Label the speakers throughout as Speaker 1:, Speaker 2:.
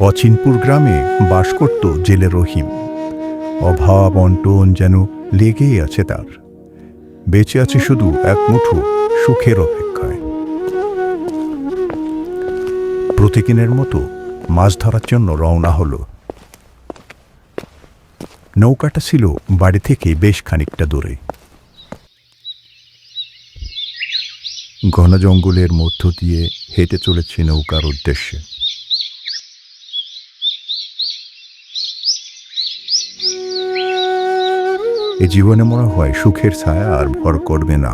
Speaker 1: অচিনপুর গ্রামে বাস করত জেলে রহিম। অভাব অন্টন যেন লেগেই আছে তার। বেঁচে আছে শুধু এক মুঠো সুখের অপেক্ষায়। প্রতিদিনের মতো মাছ ধরার জন্য রওনা হলো। নৌকাটা ছিল বাড়ি থেকে বেশ খানিকটা দূরে। ঘন জঙ্গলের মধ্য দিয়ে হেঁটে চলেছে নৌকার উদ্দেশ্যে। এ জীবনে মনে হয় সুখের ছায়া আর ভর করবে না।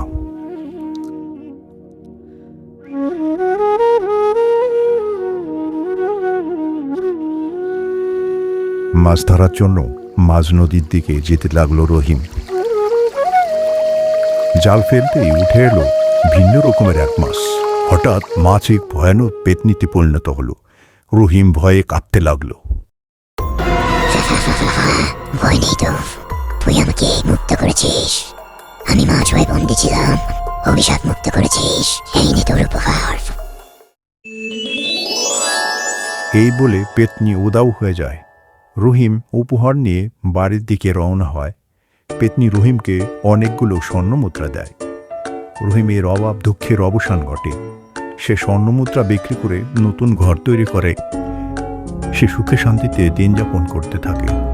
Speaker 1: মাছ ধরার জন্য মাঝ নদীর দিকে যেতে লাগলো রহিম। জাল ফেলতেই উঠে এলো ভিন্ন রকমের এক মাছ। হঠাৎ মাছ এক ভয়ানক পেতনিতে পরিণত হলো। রহিম ভয়ে কাঁপতে লাগলো।
Speaker 2: ভয় নেই তো, তুই আমাকে মুক্ত করেছিস। আমি মাছ হয়ে বন্দি ছিলাম, অভিশাপ মুক্ত করেছিস, এই নে তোর উপহার।
Speaker 1: এই বলে পেতনি উদাও হয়ে যায়। রহিম উপহার নিয়ে বাড়ির দিকে রওনা হয়। পেতনি রহিমকে অনেকগুলো স্বর্ণমুদ্রা দেয়। রহিমের অভাব দুঃখের অবসান ঘটে। সে স্বর্ণমুদ্রা বিক্রি করে নতুন ঘর তৈরি করে। সে সুখে শান্তিতে দিন যাপন করতে থাকে।